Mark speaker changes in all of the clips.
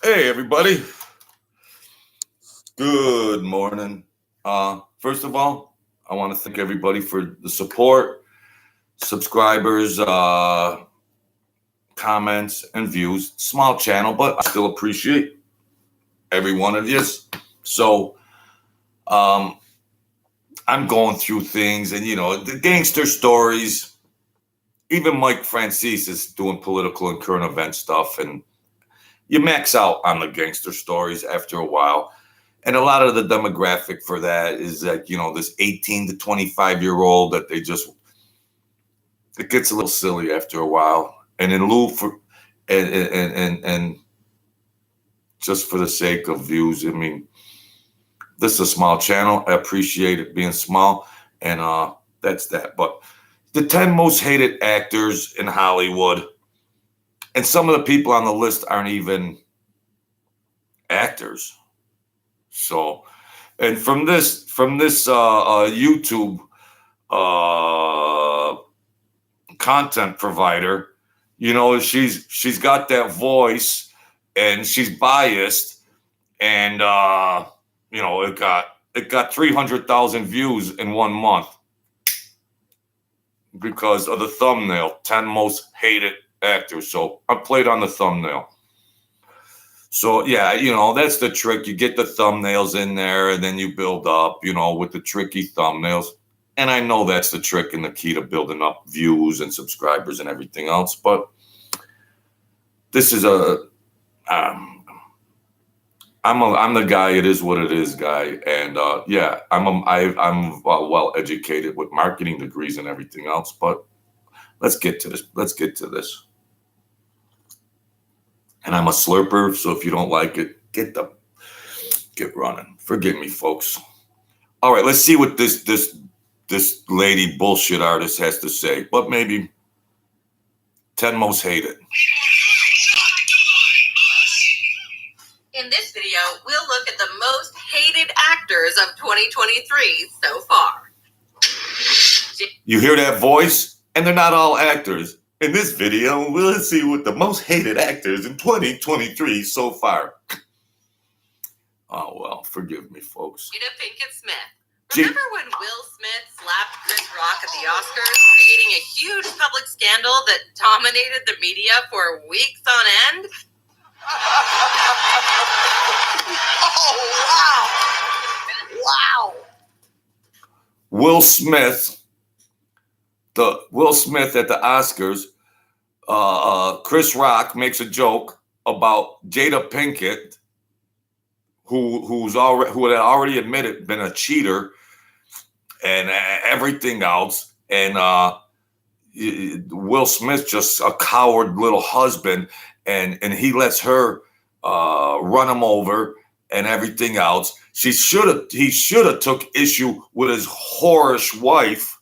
Speaker 1: Hey, everybody. Good morning. First of all, I want to thank everybody for the support, subscribers, comments, and views. Small channel, but I still appreciate every one of you. So, I'm going through things, and the gangster stories. Even Mike Francis is doing political and current event stuff, and you max out on the gangster stories after a while. And a lot of the demographic for that is that, this 18 to 25-year-old that it gets a little silly after a while. And in lieu for, and just for the sake of views, I mean, this is a small channel. I appreciate it being small. And that's that. But the 10 most hated actors in Hollywood, and some of the people on the list aren't even actors. So, and from this YouTube content provider, she's got that voice, and she's biased, and it got 300,000 views in 1 month because of the thumbnail, 10 most hated actors. So I played on the thumbnail. So, yeah, that's the trick. You get the thumbnails in there, and then you build up, with the tricky thumbnails. And I know that's the trick and the key to building up views and subscribers and everything else. But this is I'm the guy, it is what it is guy. And, I'm well educated with marketing degrees and everything else. But let's get to this. And I'm a slurper, so if you don't like it, get running. Forgive me, folks. All right, let's see what this lady bullshit artist has to say. But maybe 10 most hated.
Speaker 2: In this video, we'll look at the most hated actors of 2023 so far.
Speaker 1: You hear that voice? And they're not all actors. In this video, we'll see what the most hated actors in 2023 so far. Oh, well, forgive me, folks.
Speaker 2: Jada Pinkett Smith. Remember when Will Smith slapped Chris Rock at the Oscars, creating a huge public scandal that dominated the media for weeks on end? Oh, wow.
Speaker 1: Will Smith at the Oscars, Chris Rock makes a joke about Jada Pinkett, who had already admitted been a cheater and everything else, and Will Smith just a coward little husband, and he lets her run him over and everything else. He should have took issue with his whorish wife.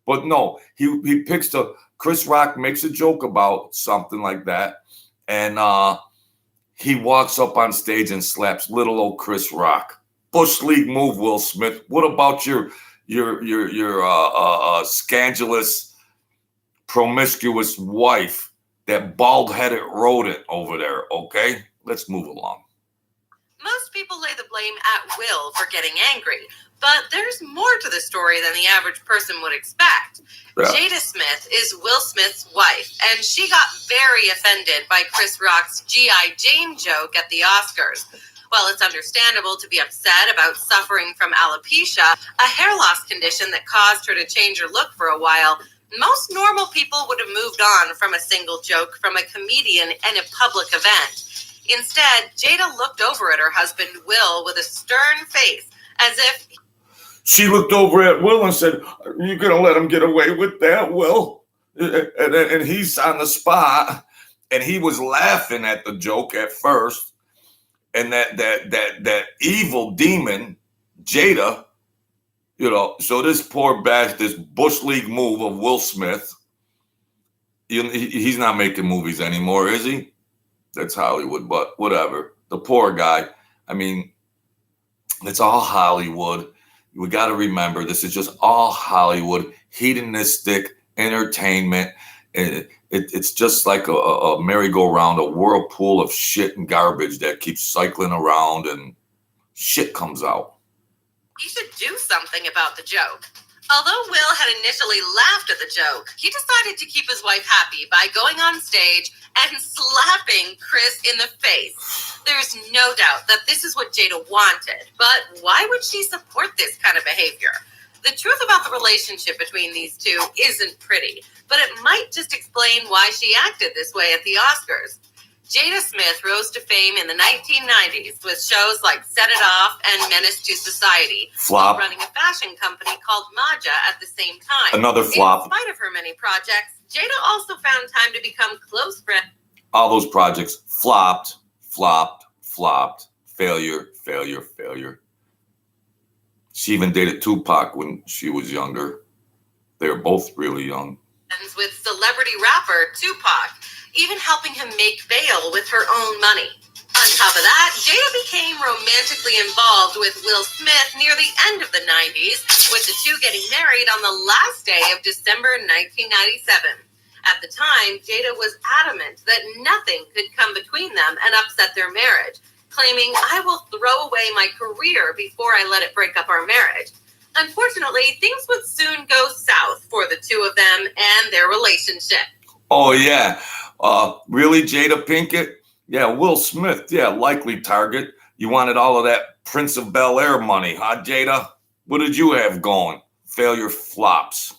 Speaker 1: But no, he picks Chris Rock makes a joke about something like that, and he walks up on stage and slaps little old Chris Rock. Bush League move, Will Smith. What about your scandalous, promiscuous wife, that bald-headed rodent over there? Okay, let's move along.
Speaker 2: Most people lay the blame at Will for getting angry, but there's more to the story than the average person would expect. Yeah. Jada Smith is Will Smith's wife, and she got very offended by Chris Rock's G.I. Jane joke at the Oscars. While it's understandable to be upset about suffering from alopecia, a hair loss condition that caused her to change her look for a while, most normal people would have moved on from a single joke from a comedian in a public event. Instead, Jada looked over at her husband, Will, with a stern face, as if...
Speaker 1: She looked over at Will and said, "You're going to let him get away with that, Will?" And he's on the spot, and he was laughing at the joke at first. And that evil demon, Jada, so this poor bastard, this Bush League move of Will Smith, he's not making movies anymore, is he? That's Hollywood, but whatever. The poor guy. I mean, it's all Hollywood. We got to remember, this is just all Hollywood, hedonistic entertainment. It's just like a merry-go-round, a whirlpool of shit and garbage that keeps cycling around, and shit comes out.
Speaker 2: He should do something about the joke. Although Will had initially laughed at the joke, he decided to keep his wife happy by going on stage and slapping Chris in the face. There's no doubt that this is what Jada wanted, but why would she support this kind of behavior? The truth about the relationship between these two isn't pretty, but it might just explain why she acted this way at the Oscars. Jada Smith rose to fame in the 1990s with shows like Set It Off and Menace to Society,
Speaker 1: Flop.
Speaker 2: while running a fashion company called Maja at the same time.
Speaker 1: Another flop.
Speaker 2: In spite of her many projects, Jada also found time to become close friends.
Speaker 1: All those projects flopped, failure. She even dated Tupac when she was younger. They were both really young.
Speaker 2: With celebrity rapper Tupac, even helping him make bail with her own money. On top of that, Jada became romantically involved with Will Smith near the end of the 90s, with the two getting married on the last day of December 1997. At the time, Jada was adamant that nothing could come between them and upset their marriage, claiming, "I will throw away my career before I let it break up our marriage." Unfortunately, things would soon go south for the two of them and their relationship.
Speaker 1: Oh, yeah. Really, Jada Pinkett? Yeah, Will Smith. Yeah, likely target. You wanted all of that Prince of Bel-Air money, huh, Jada? What did you have going? Failure flops.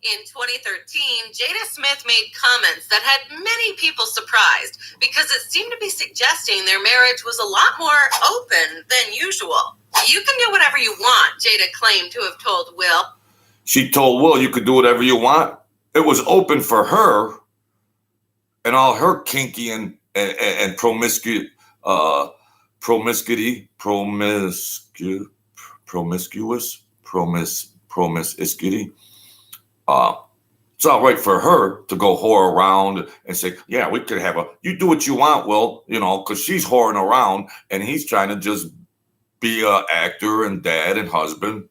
Speaker 2: In 2013, Jada Smith made comments that had many people surprised because it seemed to be suggesting their marriage was a lot more open than usual. "You can do whatever you want," Jada claimed to have told Will.
Speaker 1: She told Will you could do whatever you want. It was open for her and all her kinky and promiscuity. It's all right for her to go whore around and say, "Yeah, we could have you do what you want, Will," because she's whoring around and he's trying to just be an actor and dad and husband.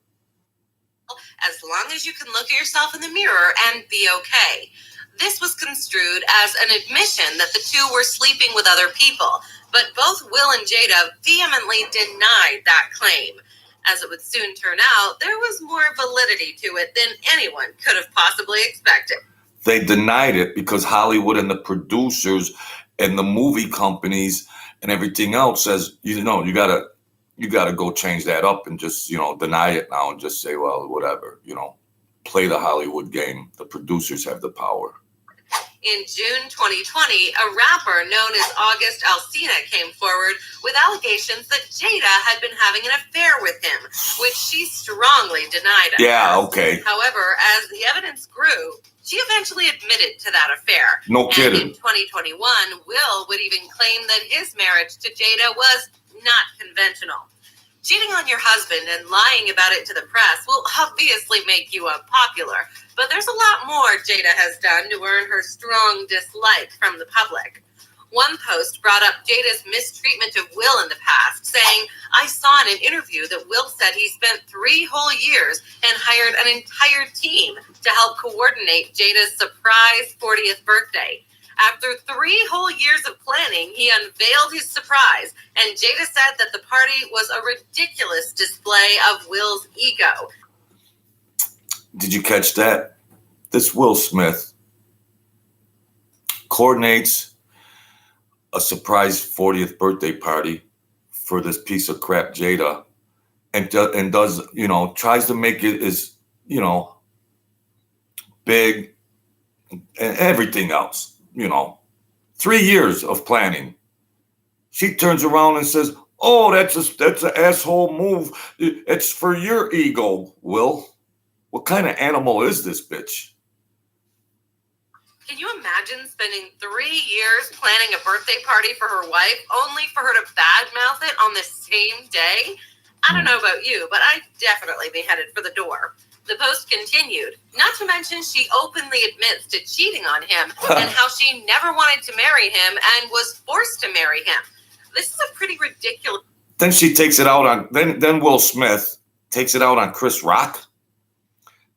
Speaker 2: As long as you can look at yourself in the mirror and be okay. This was construed as an admission that the two were sleeping with other people, but both Will and Jada vehemently denied that claim. As it would soon turn out, there was more validity to it than anyone could have possibly expected.
Speaker 1: They denied it because Hollywood and the producers and the movie companies and everything else says, you gotta go change that up and just, deny it now and just say, well, whatever, play the Hollywood game. The producers have the power.
Speaker 2: In June 2020, a rapper known as August Alsina came forward with allegations that Jada had been having an affair with him, which she strongly denied.
Speaker 1: Yeah, okay.
Speaker 2: However, as the evidence grew, she eventually admitted to that affair.
Speaker 1: No kidding.
Speaker 2: And in 2021, Will would even claim that his marriage to Jada was not conventional. Cheating on your husband and lying about it to the press will obviously make you unpopular, but there's a lot more Jada has done to earn her strong dislike from the public. One post brought up Jada's mistreatment of Will in the past, saying, "I saw in an interview that Will said he spent 3 whole years and hired an entire team to help coordinate Jada's surprise 40th birthday. After 3 whole years of planning, he unveiled his surprise, and Jada said that the party was a ridiculous display of Will's ego."
Speaker 1: Did you catch that? This Will Smith coordinates a surprise 40th birthday party for this piece of crap Jada and does, tries to make it as, big and everything else. 3 years of planning. She turns around and says, "Oh, that's an asshole move. It's for your ego, Will." What kind of animal is this bitch?
Speaker 2: Can you imagine spending 3 years planning a birthday party for her wife, only for her to badmouth it on the same day? I don't know about you, but I'd definitely be headed for the door. The post continued, not to mention she openly admits to cheating on him and how she never wanted to marry him and was forced to marry him. This is a pretty ridiculous.
Speaker 1: Then she takes it out on, then Will Smith takes it out on Chris Rock.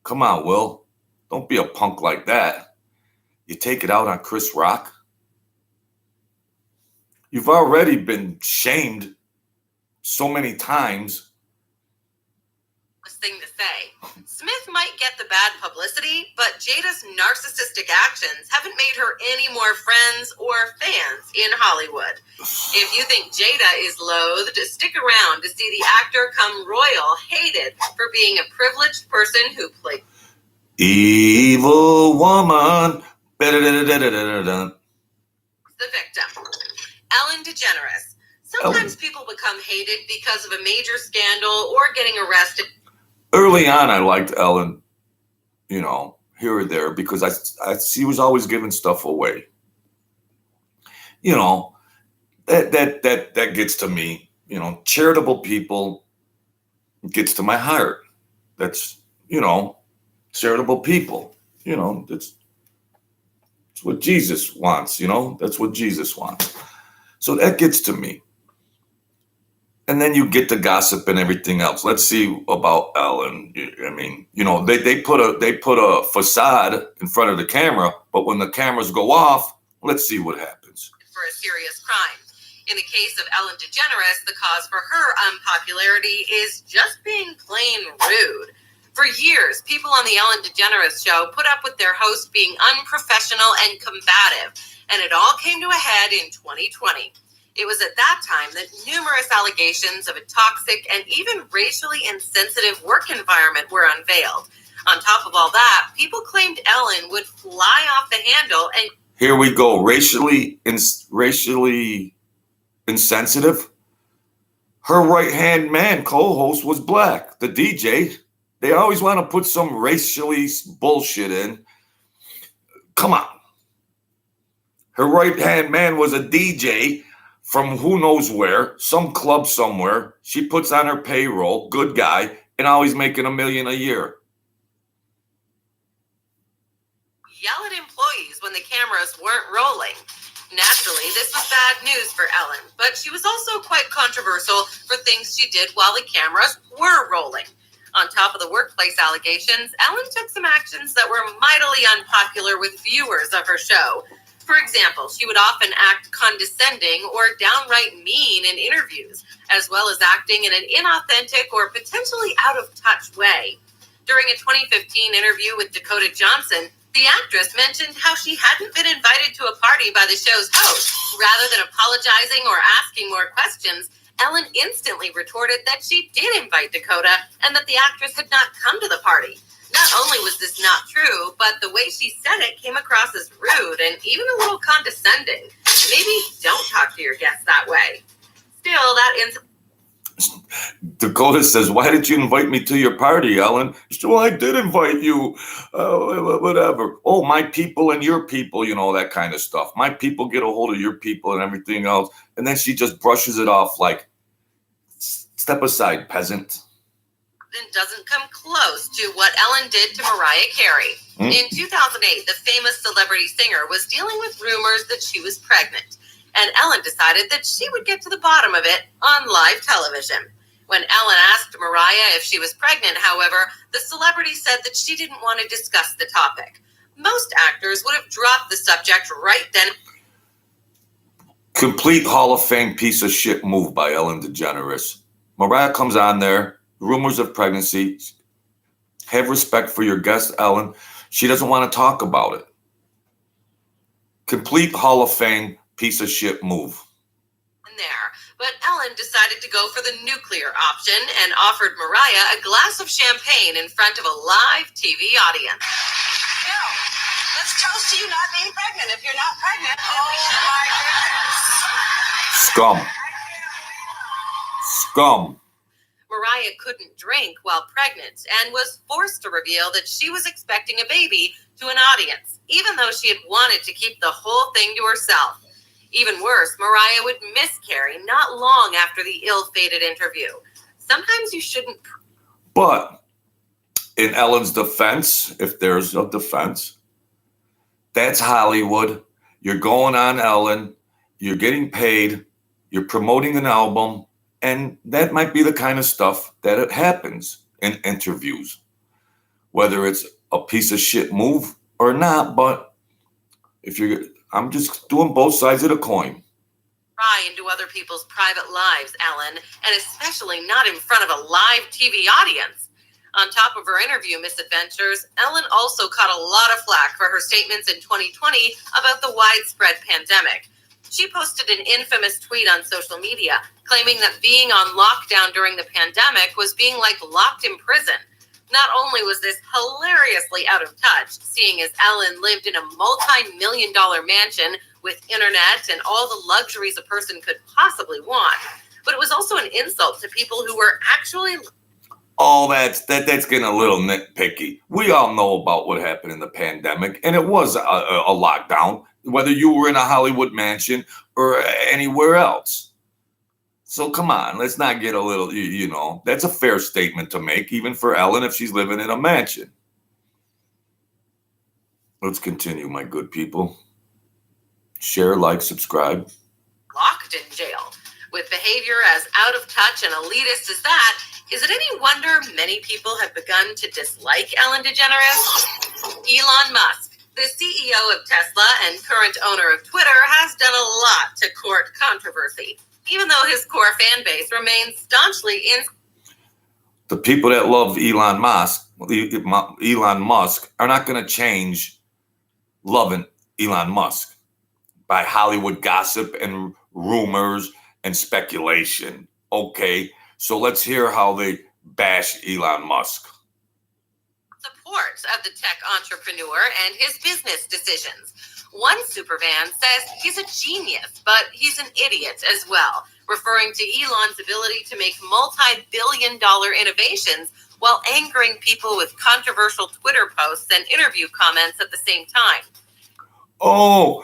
Speaker 1: Come on, Will. Don't be a punk like that. You take it out on Chris Rock. You've already been shamed so many times.
Speaker 2: Thing to say. Smith might get the bad publicity, but Jada's narcissistic actions haven't made her any more friends or fans in Hollywood. If you think Jada is loathed, stick around to see the actor come royal hated for being a privileged person who played
Speaker 1: evil woman.
Speaker 2: The victim. Ellen DeGeneres. Sometimes people become hated because of a major scandal or getting arrested.
Speaker 1: Early on, I liked Ellen, here or there, because she was always giving stuff away. That gets to me. Charitable people gets to my heart. That's charitable people. That's what Jesus wants. That's what Jesus wants. So that gets to me. And then you get the gossip and everything else. Let's see about Ellen. I mean, they put a facade in front of the camera, but when the cameras go off, let's see what happens.
Speaker 2: For a serious crime. In the case of Ellen DeGeneres, the cause for her unpopularity is just being plain rude. For years, people on the Ellen DeGeneres show put up with their host being unprofessional and combative, and it all came to a head in 2020. It was at that time that numerous allegations of a toxic and even racially insensitive work environment were unveiled. On top of all that, people claimed Ellen would fly off the handle and...
Speaker 1: Here we go. Racially insensitive? Her right-hand man, co-host, was black. The DJ. They always want to put some racially bullshit in. Come on. Her right-hand man was a DJ from who knows where, some club somewhere. She puts on her payroll, good guy, and always making $1 million a year.
Speaker 2: Yell at employees when the cameras weren't rolling. Naturally, this was bad news for Ellen, but she was also quite controversial for things she did while the cameras were rolling. On top of the workplace allegations, Ellen took some actions that were mightily unpopular with viewers of her show. For example, she would often act condescending or downright mean in interviews, as well as acting in an inauthentic or potentially out-of-touch way. During a 2015 interview with Dakota Johnson, the actress mentioned how she hadn't been invited to a party by the show's host. Rather than apologizing or asking more questions, Ellen instantly retorted that she did invite Dakota and that the actress had not come to the party. Not only was this not true, but the way she said it came across as rude and even a little condescending. Maybe don't talk to your guests that way. Still,
Speaker 1: Dakota says, "Why did you invite me to your party, Ellen?" She said, "Well, I did invite you. Whatever. Oh, my people and your people, that kind of stuff. My people get a hold of your people and everything else." And then she just brushes it off like, "Step aside, peasant."
Speaker 2: Doesn't come close to what Ellen did to Mariah Carey. In 2008, the famous celebrity singer was dealing with rumors that she was pregnant, and Ellen decided that she would get to the bottom of it on live television. When Ellen asked Mariah if she was pregnant, however, the celebrity said that she didn't want to discuss the topic. Most actors would have dropped the subject right then.
Speaker 1: Complete Hall of Fame piece of shit move by Ellen DeGeneres. Mariah comes on there. Rumors of pregnancy. Have respect for your guest, Ellen. She doesn't want to talk about it. Complete Hall of Fame piece of shit move.
Speaker 2: There, but Ellen decided to go for the nuclear option and offered Mariah a glass of champagne in front of a live TV audience.
Speaker 3: No, let's toast to you not being pregnant. If you're not pregnant, oh my goodness.
Speaker 1: Scum.
Speaker 2: Mariah couldn't drink while pregnant and was forced to reveal that she was expecting a baby to an audience, even though she had wanted to keep the whole thing to herself. Even worse, Mariah would miscarry not long after the ill-fated interview. Sometimes you shouldn't...
Speaker 1: But in Ellen's defense, if there's a defense, that's Hollywood. You're going on Ellen. You're getting paid. You're promoting an album. And that might be the kind of stuff that it happens in interviews. Whether it's a piece of shit move or not, but I'm just doing both sides of the coin.
Speaker 2: Pry into other people's private lives, Ellen, and especially not in front of a live TV audience. On top of her interview misadventures, Ellen also caught a lot of flack for her statements in 2020 about the widespread pandemic. She posted an infamous tweet on social media claiming that being on lockdown during the pandemic was being like locked in prison. Not only was this hilariously out of touch, seeing as Ellen lived in a multi-million-dollar mansion with internet and all the luxuries a person could possibly want, but it was also an insult to people who were actually...
Speaker 1: Oh, that's getting a little nitpicky. We all know about what happened in the pandemic, and it was a lockdown, whether you were in a Hollywood mansion or anywhere else. So come on, let's not get a little, that's a fair statement to make, even for Ellen if she's living in a mansion. Let's continue, my good people. Share, like, subscribe.
Speaker 2: Locked in jail. With behavior as out of touch and elitist as that, is it any wonder many people have begun to dislike Ellen DeGeneres? Elon Musk, the CEO of Tesla and current owner of Twitter, has done a lot to court controversy, even though his core fan base remains staunchly in.
Speaker 1: The people that love Elon Musk are not going to change loving Elon Musk by Hollywood gossip and rumors and speculation. Okay, so let's hear how they bash Elon Musk.
Speaker 2: Support of the tech entrepreneur and his business decisions. One superfan says he's a genius, but he's an idiot as well, referring to Elon's ability to make multi-billion-dollar innovations while angering people with controversial Twitter posts and interview comments at the same time.
Speaker 1: Oh,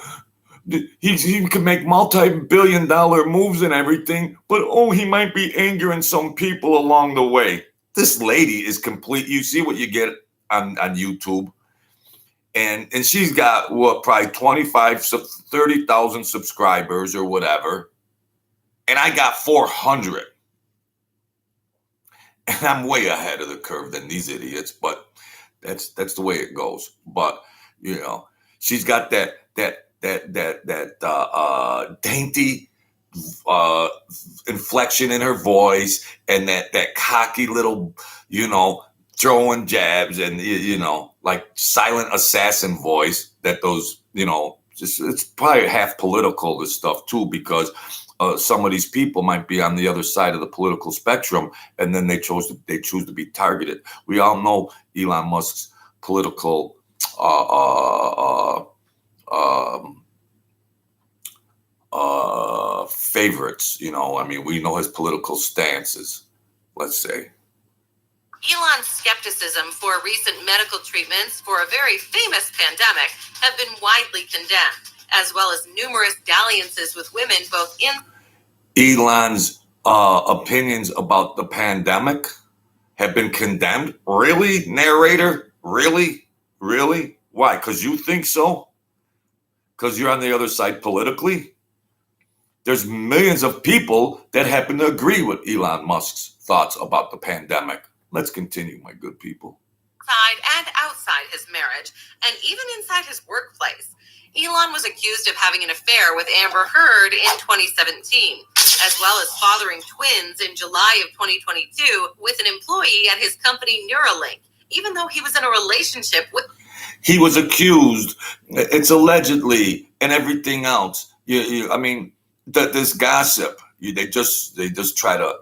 Speaker 1: he can make multi-billion-dollar moves and everything, but he might be angering some people along the way. This lady is complete. You see what you get on YouTube. And she's got, probably 30,000 subscribers or whatever. And I got 400. And I'm way ahead of the curve than these idiots, but that's the way it goes. But, she's got that dainty inflection in her voice and that cocky little, throwing jabs and, like silent assassin voice that those, it's probably half political, this stuff too, because some of these people might be on the other side of the political spectrum, and then they choose to be targeted. We all know Elon Musk's political favorites. We know his political stances, let's say.
Speaker 2: Elon's skepticism for recent medical treatments for a very famous pandemic have been widely condemned, as well as numerous dalliances with women both in...
Speaker 1: Elon's opinions about the pandemic have been condemned? Really, narrator? Really? Really? Why? Because you think so? Because you're on the other side politically? There's millions of people that happen to agree with Elon Musk's thoughts about the pandemic. Let's continue, my good people.
Speaker 2: Inside and outside his marriage, and even inside his workplace, Elon was accused of having an affair with Amber Heard in 2017, as well as fathering twins in July of 2022 with an employee at his company Neuralink, even though he was in a relationship with...
Speaker 1: He was accused. It's allegedly and everything else. This gossip. They just try to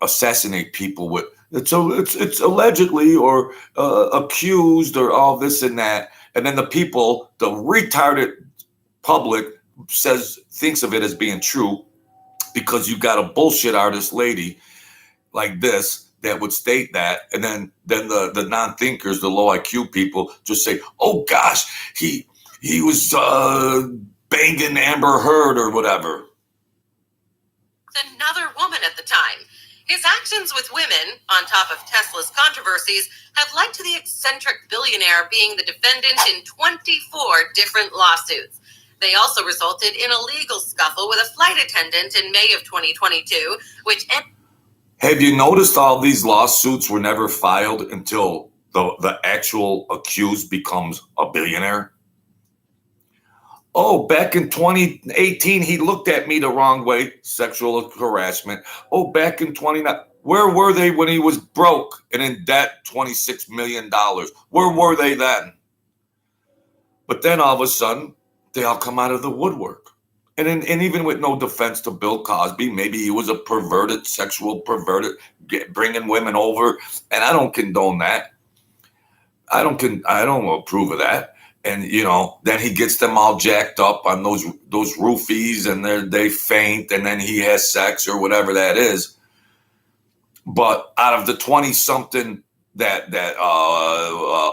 Speaker 1: assassinate people with it's allegedly or accused or all this and that, and then the retarded public thinks of it as being true because you got a bullshit artist lady like this that would state that, and then the non-thinkers, the low IQ people, just say, "Oh gosh, he was banging Amber Heard or whatever."
Speaker 2: Another woman at the time. His actions with women, on top of Tesla's controversies, have led to the eccentric billionaire being the defendant in 24 different lawsuits. They also resulted in a legal scuffle with a flight attendant in May of 2022, which ended...
Speaker 1: Have you noticed all these lawsuits were never filed until the actual accused becomes a billionaire? Oh, back in 2018, he looked at me the wrong way, sexual harassment. Oh, back in 29, where were they when he was broke and in debt, $26 million? Where were they then? But then all of a sudden, they all come out of the woodwork. And even with no defense to Bill Cosby, maybe he was a perverted, sexual perverted, bringing women over. And I don't condone that. I don't approve of that. And, then he gets them all jacked up on those roofies and they faint and then he has sex or whatever that is. But out of the 20-something that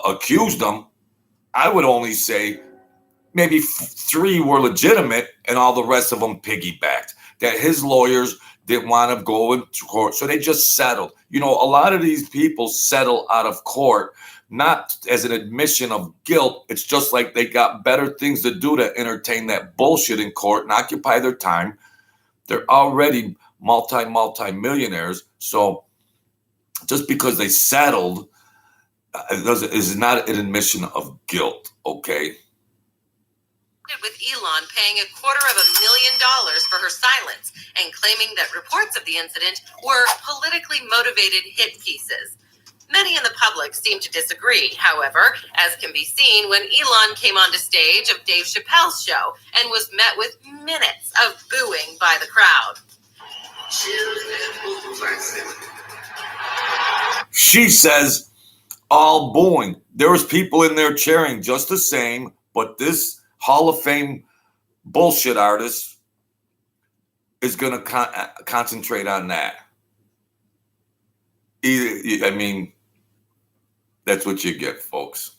Speaker 1: accused him, I would only say maybe 3 were legitimate and all the rest of them piggybacked. That his lawyers didn't want to go into court, so they just settled. A lot of these people settle out of court not as an admission of guilt. It's just like they got better things to do to entertain that bullshit in court and occupy their time. They're already multi-millionaires. So just because they settled is not an admission of guilt, okay?
Speaker 2: With Elon paying $250,000 for her silence and claiming that reports of the incident were politically motivated hit pieces. Many in the public seem to disagree, however, as can be seen when Elon came onto stage of Dave Chappelle's show and was met with minutes of booing by the crowd.
Speaker 1: She says all booing. There was people in there cheering just the same, but this Hall of Fame bullshit artist is going to concentrate on that. That's what you get, folks.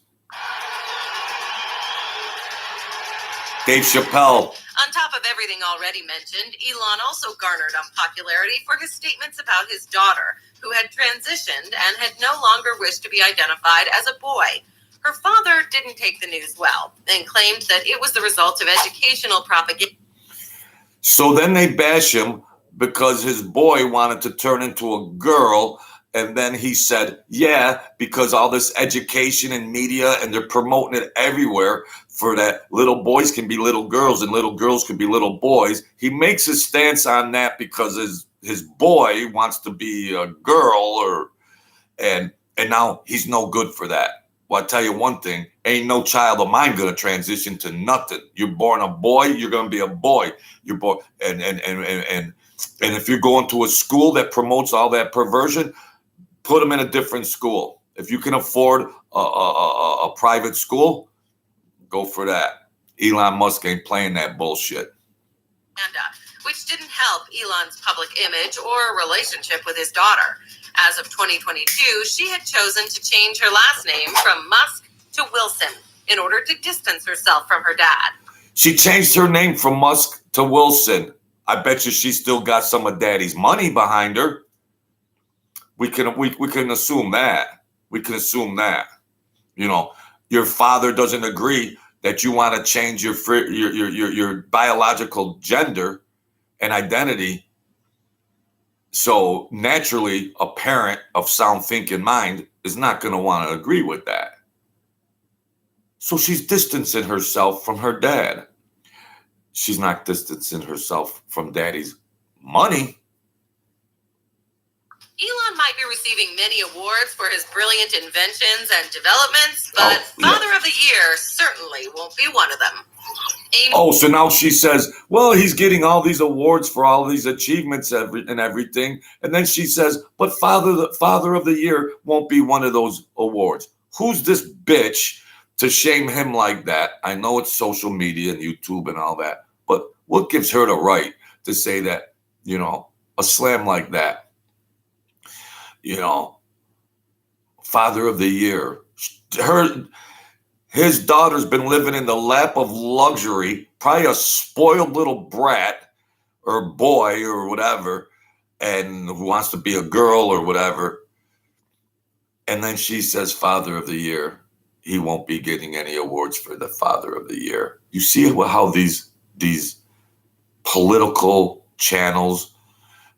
Speaker 1: Dave Chappelle.
Speaker 2: On top of everything already mentioned, Elon also garnered unpopularity for his statements about his daughter, who had transitioned and had no longer wished to be identified as a boy. Her father didn't take the news well and claimed that it was the result of educational propaganda.
Speaker 1: So then they bash him because his boy wanted to turn into a girl. And then he said, yeah, because all this education and media and they're promoting it everywhere for that little boys can be little girls and little girls can be little boys. He makes his stance on that because his boy wants to be a girl and now he's no good for that. Well, I'll tell you one thing, ain't no child of mine going to transition to nothing. You're born a boy, you're going to be a boy. You're born, and if you're going to a school that promotes all that perversion, put them in a different school. If you can afford a private school, go for that. Elon Musk ain't playing that bullshit.
Speaker 2: Which didn't help Elon's public image or relationship with his daughter. As of 2022, she had chosen to change her last name from Musk to Wilson in order to distance herself from her dad.
Speaker 1: She changed her name from Musk to Wilson. I bet you she still got some of Daddy's money behind her. We can assume that. We can assume that. Your father doesn't agree that you want to change your biological gender and identity. So naturally, a parent of sound thinking mind is not going to want to agree with that. So she's distancing herself from her dad. She's not distancing herself from Daddy's money.
Speaker 2: Elon might be receiving many awards for his brilliant inventions and developments, but Father of the Year certainly won't be one of them.
Speaker 1: So now she says, well, he's getting all these awards for all these achievements and everything. And then she says, but Father of the Year won't be one of those awards. Who's this bitch to shame him like that? I know it's social media and YouTube and all that, but what gives her the right to say that, a slam like that? Father of the Year. His daughter's been living in the lap of luxury, probably a spoiled little brat or boy or whatever, and who wants to be a girl or whatever. And then she says, Father of the Year. He won't be getting any awards for the Father of the Year. You see how these political channels,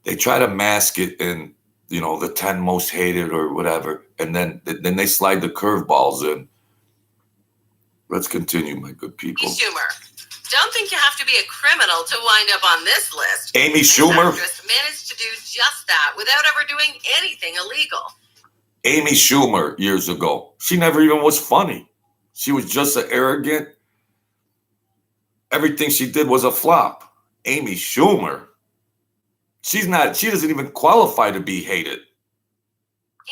Speaker 1: they try to mask it in the 10 most hated or whatever, and then they slide the curveballs in. Let's continue, my good people.
Speaker 2: Amy Schumer. Don't think you have to be a criminal to wind up on this list.
Speaker 1: Amy
Speaker 2: This
Speaker 1: Schumer?
Speaker 2: actress managed to do just that without ever doing anything illegal.
Speaker 1: Amy Schumer years ago. She never even was funny. She was just an arrogant. Everything she did was a flop. Amy Schumer. She doesn't even qualify to be hated.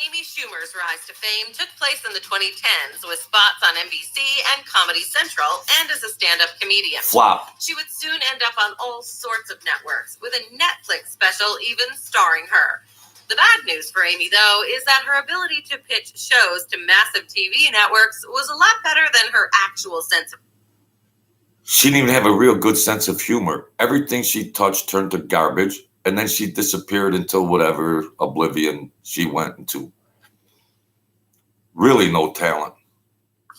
Speaker 2: Amy Schumer's rise to fame took place in the 2010s with spots on NBC and Comedy Central and as a stand-up comedian.
Speaker 1: Flop.
Speaker 2: She would soon end up on all sorts of networks, with a Netflix special even starring her. The bad news for Amy, though, is that her ability to pitch shows to massive TV networks was a lot better than her actual sense of.
Speaker 1: She didn't even have a real good sense of humor. Everything she touched turned to garbage, and then she disappeared into whatever oblivion she went into. Really no talent.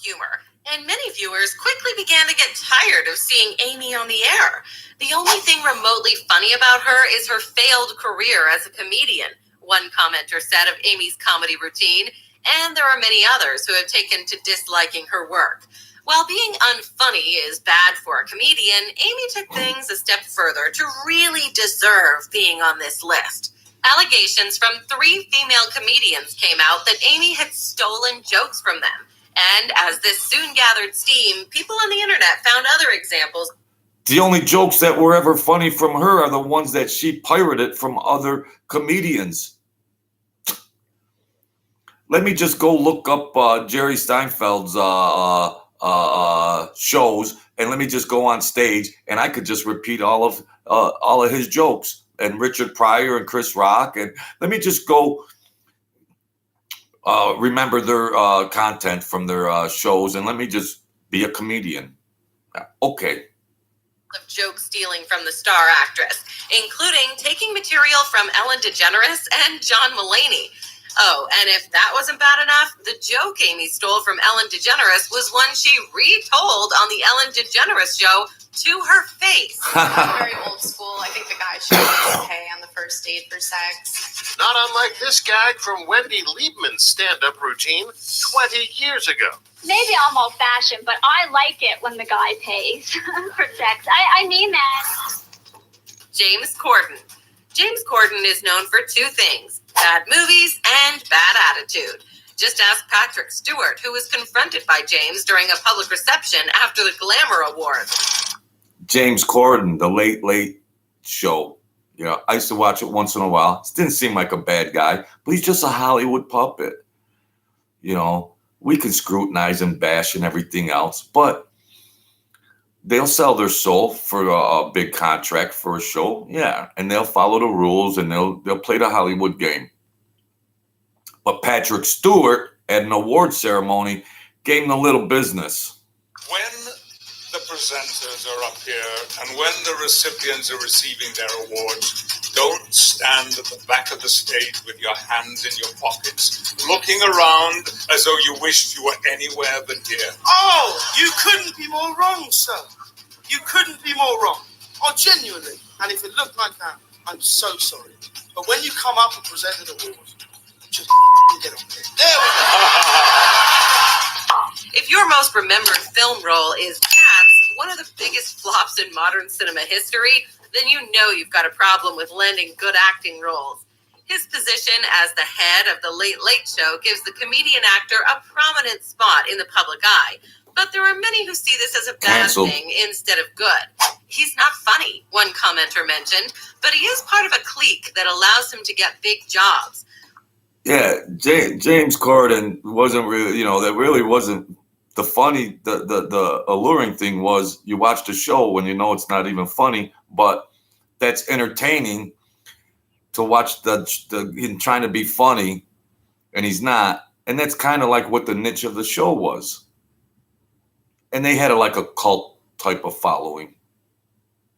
Speaker 2: Humor. And many viewers quickly began to get tired of seeing Amy on the air. The only thing remotely funny about her is her failed career as a comedian, one commenter said of Amy's comedy routine, and there are many others who have taken to disliking her work. While being unfunny is bad for a comedian, Amy took things a step further to really deserve being on this list. Allegations from 3 female comedians came out that Amy had stolen jokes from them. And as this soon gathered steam, people on the internet found other examples.
Speaker 1: The only jokes that were ever funny from her are the ones that she pirated from other comedians. Let me just go look up Jerry Seinfeld's shows, and let me just go on stage, and I could just repeat all of his jokes, and Richard Pryor and Chris Rock, and let me just go remember their content from their shows, and let me just be a comedian. Okay.
Speaker 2: Of joke stealing from the star actress, including taking material from Ellen DeGeneres and John Mulaney. Oh, and if that wasn't bad enough, the joke Amy stole from Ellen DeGeneres was one she retold on the Ellen DeGeneres show to her face.
Speaker 3: Very old school. I think the guy should be okay on the first date for sex.
Speaker 4: Not unlike this gag from Wendy Liebman's stand-up routine 20 years ago.
Speaker 5: Maybe I'm old-fashioned, but I like it when the guy pays for sex. I mean that.
Speaker 2: James Corden. James Corden is known for 2 things: bad movies and bad attitude. Just ask Patrick Stewart, who was confronted by James during a public reception after the Glamour Awards.
Speaker 1: James Corden, The Late Late Show. I used to watch it once in a while. It didn't seem like a bad guy, but he's just a Hollywood puppet. We can scrutinize and bash and everything else, but they'll sell their soul for a big contract for a show. Yeah, and they'll follow the rules, and they'll play the Hollywood game. But Patrick Stewart at an award ceremony gave him a little business.
Speaker 6: When the presenters are up here and when the recipients are receiving their awards, don't stand at the back of the stage with your hands in your pockets, looking around as though you wished you were anywhere but here.
Speaker 7: Oh, you couldn't be more wrong, sir. You couldn't be more wrong. Oh, genuinely. And if it looked like that, I'm so sorry. But when you come up and present an award, just get on there. There we go.
Speaker 2: If your most remembered film role is Cats, one of the biggest flops in modern cinema history, then you know you've got a problem with lending good acting roles. His position as the head of the Late Late Show gives the comedian actor a prominent spot in the public eye. But there are many who see this as a bad thing instead of good. He's not funny, one commenter mentioned, but he is part of a clique that allows him to get big jobs.
Speaker 1: Yeah, James Corden wasn't really, that really wasn't the funny, the alluring thing was you watch the show when you know it's not even funny, but that's entertaining to watch him trying to be funny and he's not. And that's kind of like what the niche of the show was. And they had like a cult type of following.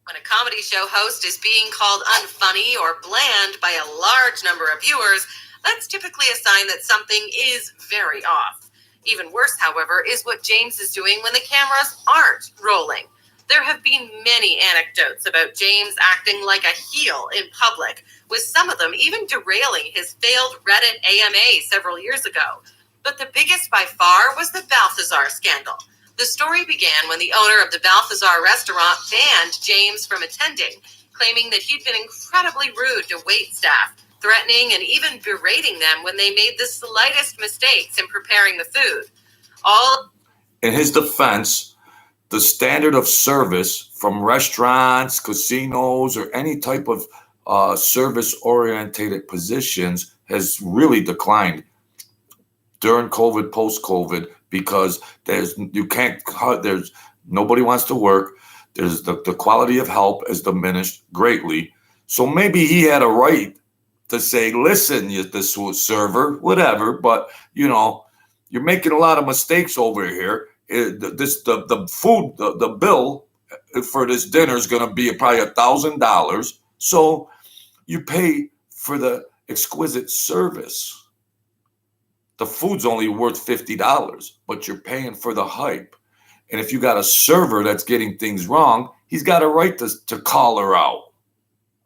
Speaker 2: When a comedy show host is being called unfunny or bland by a large number of viewers, that's typically a sign that something is very off. Even worse, however, is what James is doing when the cameras aren't rolling. There have been many anecdotes about James acting like a heel in public, with some of them even derailing his failed Reddit AMA several years ago. But the biggest by far was the Balthazar scandal. The story began when the owner of the Balthazar restaurant banned James from attending, claiming that he'd been incredibly rude to waitstaff, threatening and even berating them when they made the slightest mistakes in preparing the food. All
Speaker 1: in his defense, the standard of service from restaurants, casinos, or any type of service-oriented positions has really declined during COVID, post-COVID, because there's nobody wants to work. There's the quality of help has diminished greatly. So maybe he had a right to say, listen, this server, whatever, but you're making a lot of mistakes over here. The bill for this dinner is going to be probably $1,000. So you pay for the exquisite service. The food's only worth $50, but you're paying for the hype. And if you got a server that's getting things wrong, he's got a right to call her out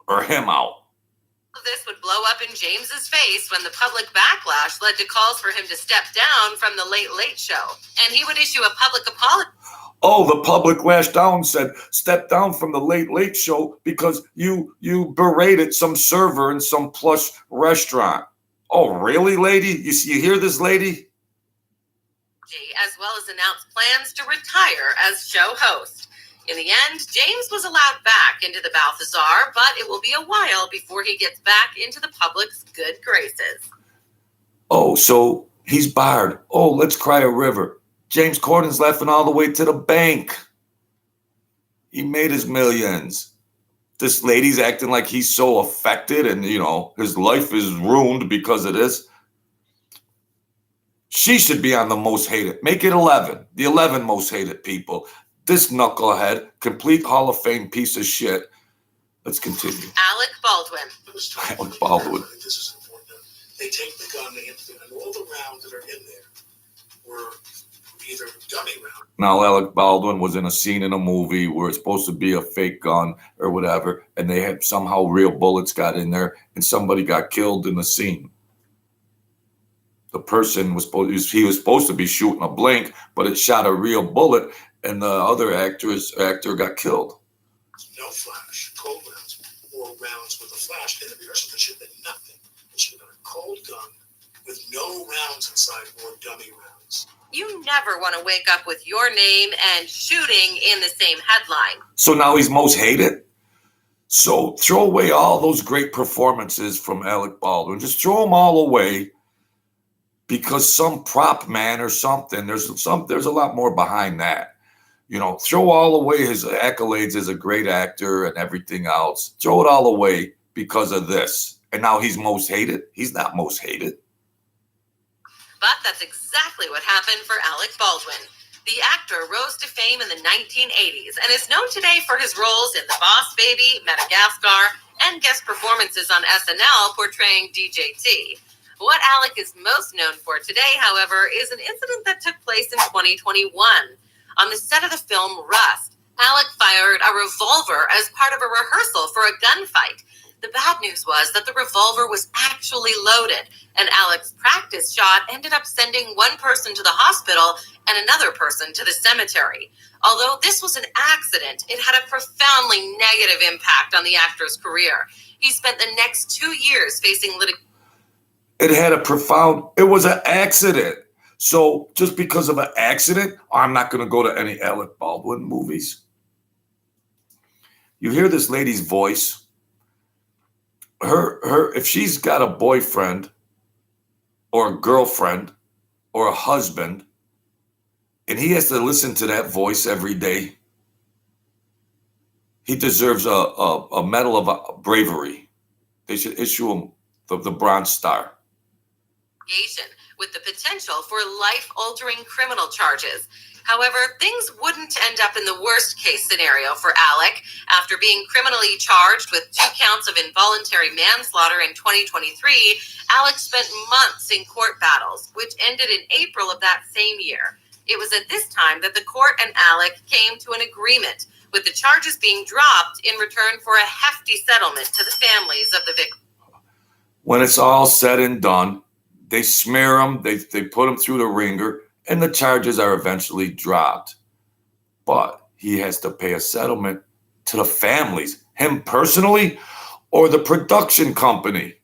Speaker 1: or him out.
Speaker 2: This would blow up in James's face when the public backlash led to calls for him to step down from the Late Late Show, and he would issue a public apology.
Speaker 1: Oh, the public lashed down, said, step down from the Late Late Show because you berated some server in some plush restaurant. Oh, really, lady? You hear this, lady?
Speaker 2: As well as announced plans to retire as show host. In the end, James was allowed back into the Balthazar, but it will be a while before he gets back into the public's good graces.
Speaker 1: Oh, so he's barred. Oh, let's cry a river. James Corden's laughing all the way to the bank. He made his millions. This lady's acting like he's so affected and, his life is ruined because of this. She should be on the most hated. Make it 11. The 11 most hated people. This knucklehead, complete Hall of Fame piece of shit. Let's continue.
Speaker 2: Alec Baldwin.
Speaker 1: Alec Baldwin.
Speaker 8: This is important. They take the gun, they empty it, and all the rounds that are in there were either dummy rounds.
Speaker 1: Now, Alec Baldwin was in a scene in a movie where it's supposed to be a fake gun or whatever, and they had somehow real bullets got in there, and somebody got killed in the scene. The person was supposed to be shooting a blank, but it shot a real bullet, and the other actor got killed.
Speaker 8: No flash, cold rounds, or rounds with a flash in the rehearsal. There should have been nothing. It should have been a cold gun with no rounds inside or dummy rounds.
Speaker 2: You never want to wake up with your name and shooting in the same headline.
Speaker 1: So now he's most hated? So throw away all those great performances from Alec Baldwin. Just throw them all away. Because some prop man or something, there's a lot more behind that. Throw all away his accolades as a great actor and everything else. Throw it all away because of this. And now he's most hated? He's not most hated.
Speaker 2: But that's exactly what happened for Alec Baldwin. The actor rose to fame in the 1980s and is known today for his roles in The Boss Baby, Madagascar, and guest performances on SNL portraying DJ T. What Alec is most known for today, however, is an incident that took place in 2021. On the set of the film Rust, Alec fired a revolver as part of a rehearsal for a gunfight. The bad news was that the revolver was actually loaded, and Alec's practice shot ended up sending one person to the hospital and another person to the cemetery. Although this was an accident, it had a profoundly negative impact on the actor's career. He spent the next 2 years facing litigation.
Speaker 1: It was an accident. So just because of an accident, I'm not going to go to any Alec Baldwin movies. You hear this lady's voice. If she's got a boyfriend or a girlfriend or a husband, and he has to listen to that voice every day, he deserves a medal of bravery. They should issue him the Bronze Star.
Speaker 2: With the potential for life-altering criminal charges. However, things wouldn't end up in the worst-case scenario for Alec. After being criminally charged with 2 counts of involuntary manslaughter in 2023, Alec spent months in court battles, which ended in April of that same year. It was at this time that the court and Alec came to an agreement, with the charges being dropped in return for a hefty settlement to the families of the victims.
Speaker 1: When it's all said and done, they smear him, they put him through the ringer, and the charges are eventually dropped. But he has to pay a settlement to the families, him personally or the production company.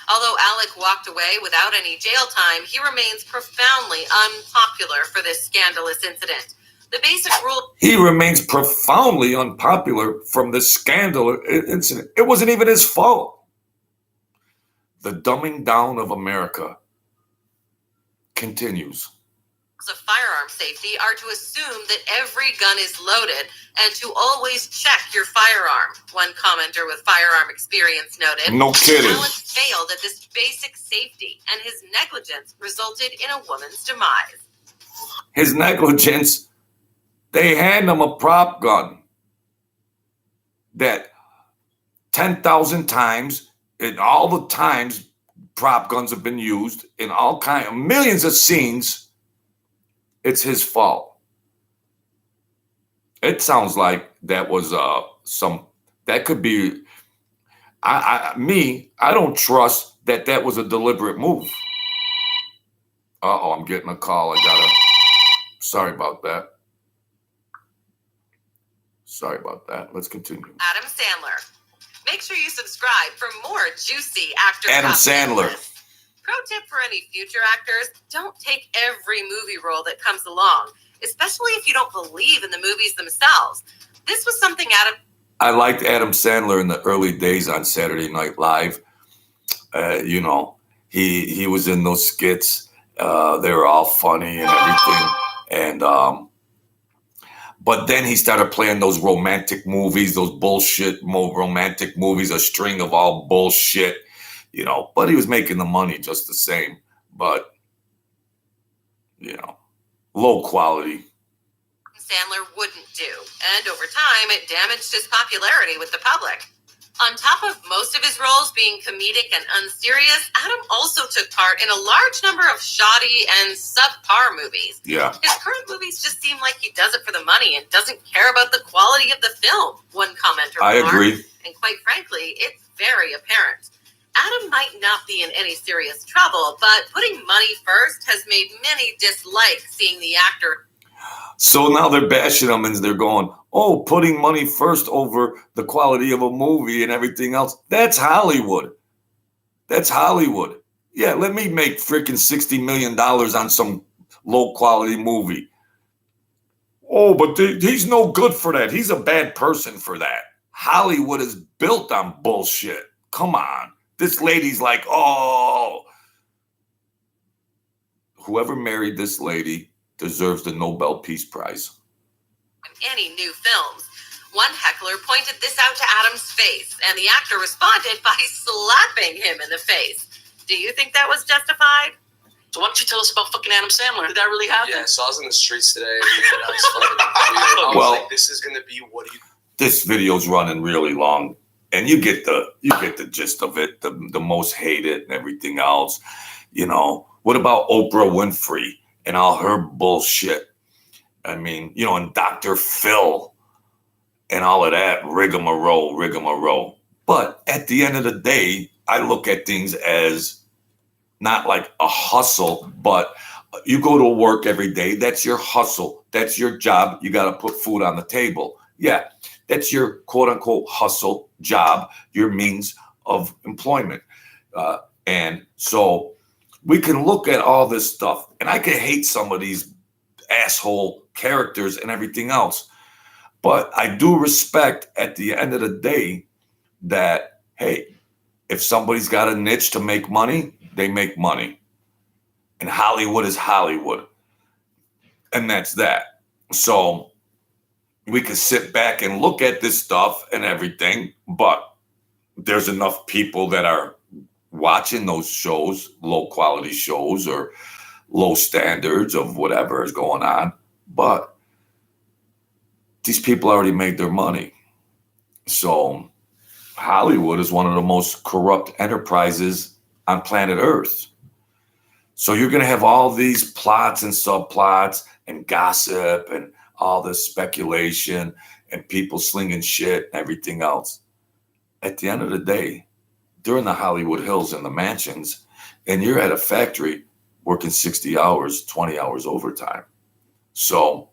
Speaker 2: Although Alec walked away without any jail time, he remains profoundly unpopular for this scandalous incident. The basic rule...
Speaker 1: He remains profoundly unpopular from this scandal incident. It wasn't even his fault. The dumbing down of America continues.
Speaker 2: Of firearm safety are to assume that every gun is loaded and to always check your firearm, one commenter with firearm experience noted.
Speaker 1: No kidding.
Speaker 2: Alex failed at this basic safety, and his negligence resulted in a woman's demise.
Speaker 1: His negligence, they hand him a prop gun that 10,000 times, and all the times prop guns have been used in all kinds of millions of scenes. It's his fault. It sounds like that was that could be, I don't trust that was a deliberate move. Uh-oh, I'm getting a call. Sorry about that. Sorry about that. Let's continue.
Speaker 2: Adam Sandler. Make sure you subscribe for more juicy actor
Speaker 1: Adam
Speaker 2: content.
Speaker 1: Sandler.
Speaker 2: Pro tip for any future actors, don't take every movie role that comes along, especially if you don't believe in the movies themselves. This was something
Speaker 1: I liked Adam Sandler in the early days on Saturday Night Live. You know, he was in those skits. They were all funny and everything. And but then he started playing those romantic movies, those bullshit romantic movies, a string of all bullshit. You know, but he was making the money just the same. But, you know, low quality.
Speaker 2: Sandler wouldn't do. And over time, it damaged his popularity with the public. On top of most of his roles being comedic and unserious, Adam also took part in a large number of shoddy and subpar movies.
Speaker 1: Yeah.
Speaker 2: His current movies just seem like he does it for the money and doesn't care about the quality of the film, one commenter remarked.
Speaker 1: I agree.
Speaker 2: And quite frankly, it's very apparent. Adam might not be in any serious trouble, but putting money first has made many dislike seeing the actor.
Speaker 1: So now they're bashing him and they're going, oh, putting money first over the quality of a movie and everything else. That's Hollywood. That's Hollywood. Yeah, let me make freaking $60 million on some low quality movie. Oh, but he's no good for that. He's a bad person for that. Hollywood is built on bullshit. Come on. This lady's like, oh, whoever married this lady deserves the Nobel Peace Prize.
Speaker 2: Any new films. One heckler pointed this out to Adam's face, and the actor responded by slapping him in the face. Do you think that was justified?
Speaker 9: So why don't you tell us about fucking Adam Sandler? Did that really happen?
Speaker 10: Yeah, so I was in the streets today. And I was fucking weird. I was like, this is gonna be what you.
Speaker 1: This video's running really long. And you get the gist of it, the most hated and everything else. You know, what about Oprah Winfrey and all her bullshit? I mean, you know, and Dr. Phil and all of that rigmarole. But at the end of the day, I look at things as not like a hustle, but you go to work every day. That's your hustle. That's your job. You got to put food on the table. Yeah. That's your quote unquote hustle job, your means of employment. And so we can look at all this stuff and I can hate some of these asshole characters and everything else. But I do respect at the end of the day that, hey, if somebody's got a niche to make money, they make money. And Hollywood is Hollywood. And that's that. So we can sit back and look at this stuff and everything, but there's enough people that are watching those shows, low quality shows or low standards of whatever is going on. But these people already made their money. So Hollywood is one of the most corrupt enterprises on planet Earth. So you're going to have all these plots and subplots and gossip and all this speculation and people slinging shit and everything else. At the end of the day, they're in the Hollywood Hills and the mansions, and you're at a factory working 60 hours, 20 hours overtime. So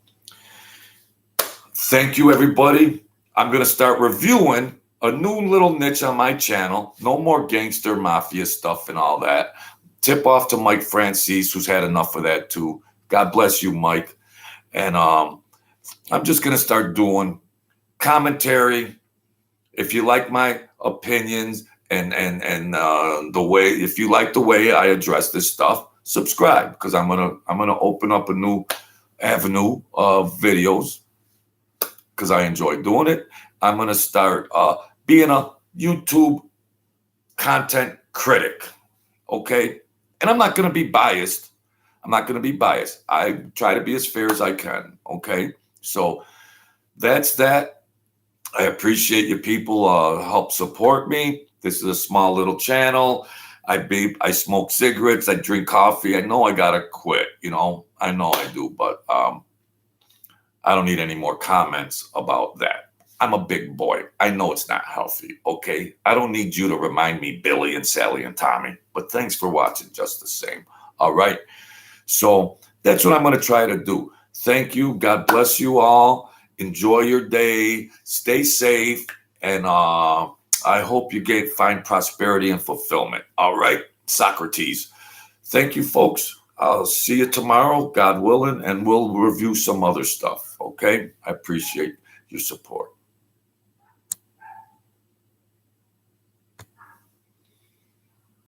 Speaker 1: thank you, everybody. I'm going to start reviewing a new little niche on my channel. No more gangster mafia stuff and all that. Tip off to Mike Francis, who's had enough of that too. God bless you, Mike. And I'm just going to start doing commentary. If you like my opinions and the way, if you like the way I address this stuff, subscribe, because I'm gonna open up a new avenue of videos because I enjoy doing it. I'm gonna start being a YouTube content critic, okay? And I'm not gonna be biased. I try to be as fair as I can, okay? So that's that. I appreciate you people help support me. This is a small little channel. I smoke cigarettes. I drink coffee. I know I gotta quit. I know I do, but I don't need any more comments about that. I'm a big boy. I know it's not healthy, okay? I don't need you to remind me, Billy and Sally and Tommy, but thanks for watching just the same, all right? So that's what I'm going to try to do. Thank you. God bless you all. Enjoy your day. Stay safe. And I hope you find prosperity and fulfillment, all right? Socrates. Thank you, folks. I'll see you tomorrow, God willing, and we'll review some other stuff, okay? I appreciate your support.